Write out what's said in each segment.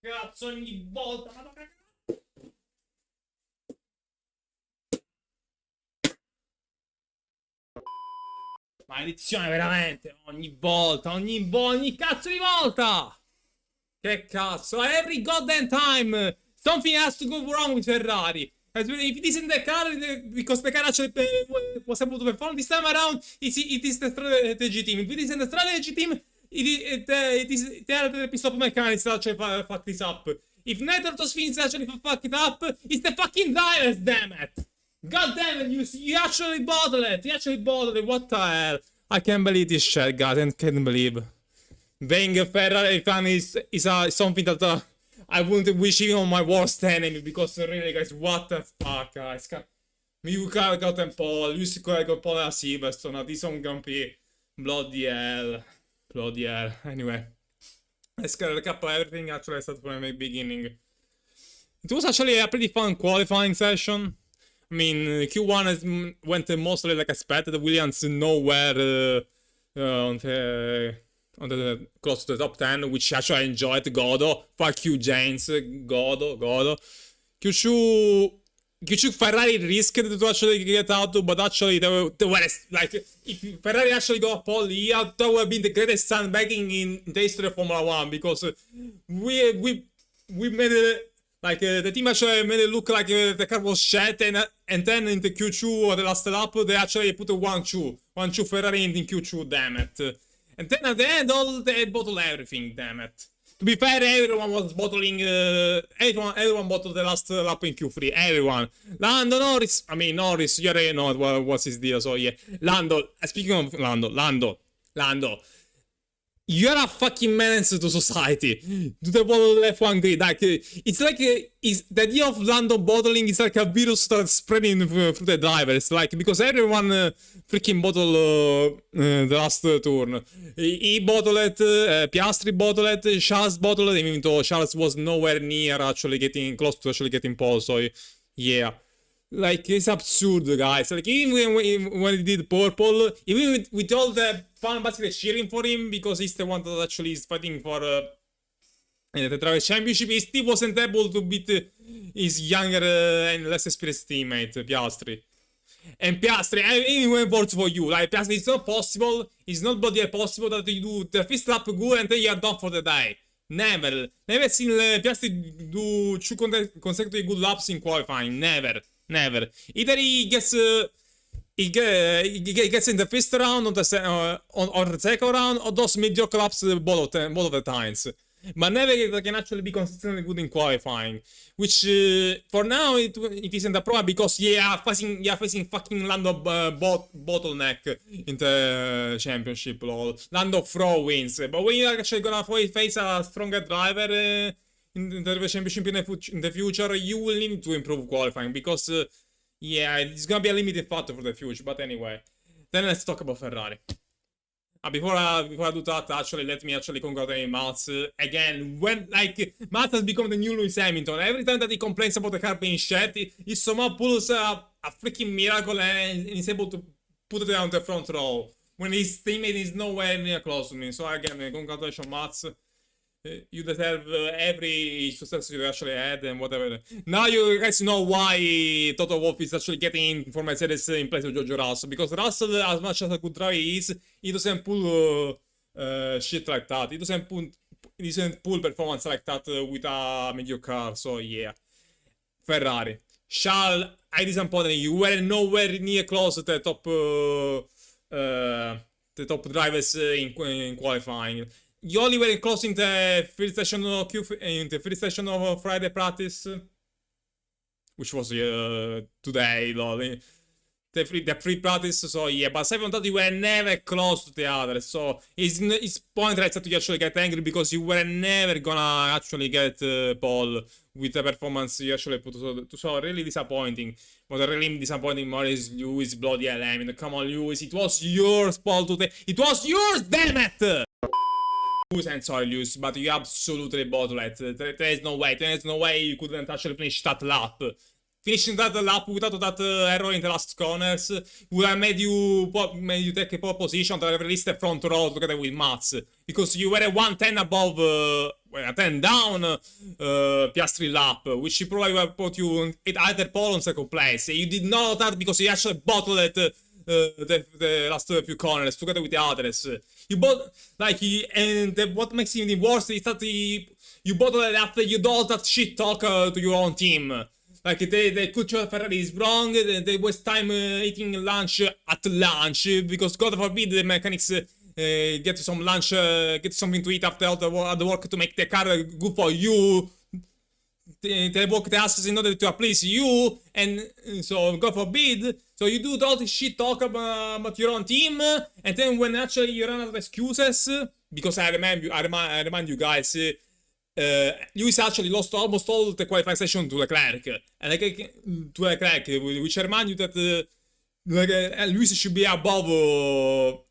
Cazzo, ogni volta, maledizione, veramente. Ogni cazzo di volta. Che cazzo, every goddamn time. Something has to go wrong with Ferrari. If it isn't the car, because the car actually was able to perform this time around, it is the strategy team. If it isn't the strategy team, it is the pit stop mechanics that actually fuck this up. If neither of those things actually fuck it up, it's the fucking drivers, damn it! God damn it, you actually bottled it! You actually bottled it, what the hell? I can't believe this shit, guys, I can't believe. Being a Ferrari fan is something that I wouldn't wish even on my worst enemy, because really, guys, what the fuck, guys. You got un po', lui si collega un po' nella Silverstone, this on Grand Prix. Bloody hell. Bloody hell. Anyway, let's recap everything actually I started from the beginning. It was actually a pretty fun qualifying session. I mean, Q1 went mostly like expected. Williams nowhere on the close to the top 10, which actually I enjoyed. Godo. Fuck you, James. Godo. Q2 Ferrari risked to actually get out, but actually they were like, if Ferrari actually got a pole here, that would have been the greatest sandbagging in the history of Formula 1, because we made it like the team actually made it look like the car was shit, and then in the Q2 or the last lap they actually put a 1-2 Ferrari in Q2, damn it. And then at the end they bottled everything, damn it. To be fair, everyone was bottling, everyone bottled the last lap in Q3, everyone. Norris, you already know what's his deal, so yeah. Speaking of Lando, you're a fucking menace to society, to the world F1 grid. Like, it's like, the idea of Lando bottling is like a virus starts spreading through the drivers, like, because everyone freaking bottled the last turn. He bottled it, Piastri bottled it, Charles bottled it, even though Charles was nowhere near actually getting close to actually getting pole, so yeah. Like, it's absurd, guys. Like, even when he did purple, even with all the fan basically cheering for him, because he's the one that actually is fighting for the Drivers' Championship, he still wasn't able to beat his younger and less experienced teammate, Piastri. And Piastri, I even went words for you. Like, Piastri, it's not possible, it's not bloody possible that you do the first lap good and then you are done for the day. Never seen Piastri do 2 consecutive good laps in qualifying. Never. Either he gets in the first round or the second round, or those mediocre laps both of the times. But never can actually be consistently good in qualifying. Which for now it isn't a problem, because you're facing fucking Lando bottleneck in the championship, lol. Lando throw wins. But when you're actually gonna face a stronger driver in the championship in the future, you will need to improve qualifying, because yeah, it's gonna be a limited factor for the future. But anyway, then let's talk about Ferrari. Before I do that, actually, let me actually congratulate Mats again. When, like, Mats has become the new Lewis Hamilton. Every time that he complains about the car being shit, he somehow pulls a freaking miracle and he's able to put it on the front row when his teammate is nowhere near close to me. So again, congratulations, Mats. You deserve every success you actually had and whatever. Now you guys know why Toto Wolff is actually getting for Mercedes in place of George Russell. Because Russell, as much as a good driver is, he doesn't pull shit like that. He doesn't pull performance like that with a mediocre car. So yeah. Ferrari. Charles, I disappointed you. You were nowhere near close to the top drivers in qualifying. You only were close in the first session of Friday practice, which was today, lol. The free practice, so yeah, but aside from that, you were never close to the others, so it's pointless to actually get angry, because you were never gonna actually get pole with the performance you actually put, so really disappointing. What really disappointing more is Lewis bloody Hamilton. Come on, Lewis, it was yours, pole today. It was yours, damn it! And sorry, Lewis, but you absolutely bottled it. There is no way you couldn't actually finish that lap. finishing that lap without that error in the last corners would have made you take a pole position to have released the front row together with Mats, because you were a 110 above, a 10 down Piastri lap, which probably would have put you at either pole on second place. You did not that because you actually bottled it. The last few corners together with the others. You both what makes it even worse is that you bottled it after you do all that shit talk to your own team. Like they culture Ferrari is wrong. They waste time eating lunch at lunch because God forbid the mechanics get some lunch, get something to eat after all the work to make the car good for you. They work the asses in order to please you, and so God forbid. So you do all this shit talk about your own team, and then when actually you run out of excuses, because I remind you guys, Lewis actually lost almost all the qualifying session to Leclerc, which I remind you that Lewis should be above,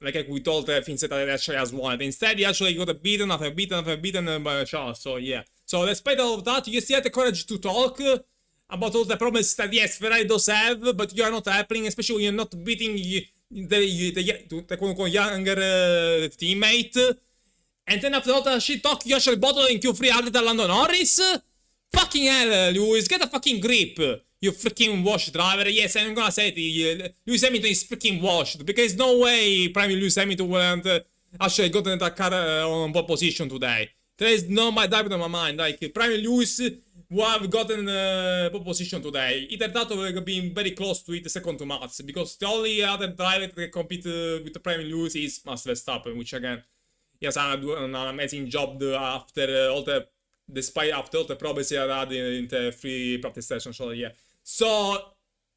like we told Vincent that actually has won. Instead, he actually got beaten after beaten by Charles. So yeah. So despite all of that, you still have the courage to talk about all the problems that yes, Ferrari does have, but you are not helping, especially when you're not beating the quote-unquote younger teammate. And then after all that shit talk, you actually bottle in Q3 after Lando Norris? Fucking hell, Lewis, get a fucking grip. You freaking washed driver. Yes, I'm gonna say it. Lewis Hamilton is freaking washed, because no way Prime Lewis Hamilton will actually gotten that car on pole position today. There is no doubt in my mind. Like, Prime Lewis would have gotten pole position today. Either that or would have been very close to it second to Max. Because the only other driver that can compete with the Prime Lewis is Max Verstappen, which again, yes, I'm doing an amazing job after all the problems he had in the free practice session. So yeah. So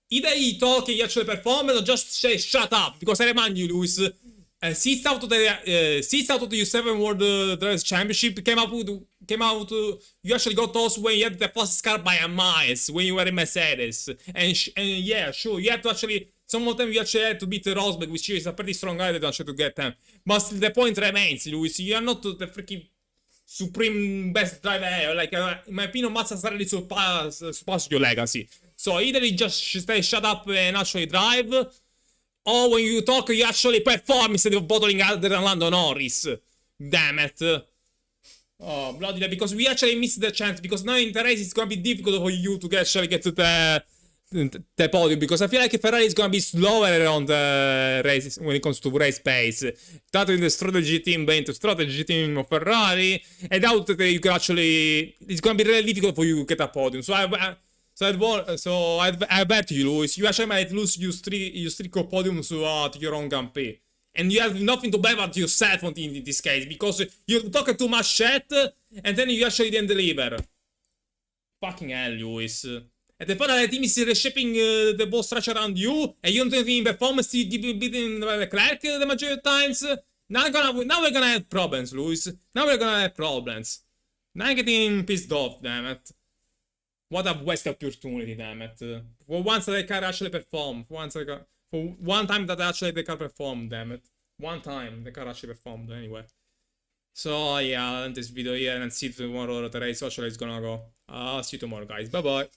either he talk, he actually perform, or just say shut up. Because I remind you, Lewis. Seats out of the U7 World Drivers Championship came out. You actually got those when you had the fastest car by a mile when you were in Mercedes, and yeah, sure, you have to actually. Some of them you actually had to beat Rosberg, which is a pretty strong guy that actually to get them. But the point remains, Lewis, you are not the freaking supreme best driver ever. Like in my opinion, Mazda already surpassed your legacy. So either you just stay shut up and actually drive. Or when you talk, you actually perform instead of bottling other than Lando Norris. Damn it. Oh, bloody hell, because we actually missed the chance. Because now in the race, it's gonna be difficult for you to actually get to the podium. Because I feel like Ferrari is gonna be slower around the races when it comes to race pace. That in the strategy team, but into strategy team of Ferrari. I doubt that you can actually. It's gonna be really difficult for you to get a podium. So I bet you, Lewis, you actually might lose your streak of podiums to your own Grand Prix. And you have nothing to blame about yourself in this case, because you talk too much shit, and then you actually didn't deliver. Fucking hell, Lewis. And the fact that the team is reshaping the ball structure around you, and you don't think in performance you keep beating Leclerc the majority of times, now we're gonna have problems, Lewis. Now we're gonna have problems. Now I'm getting pissed off, damn it. What a waste of opportunity, damn it. For once that the car actually performed. For one time that actually the car performed, damn it. One time the car actually performed, anyway. So yeah, I'll end this video here and see you tomorrow. The race actually is gonna go. See you tomorrow, guys. Bye bye.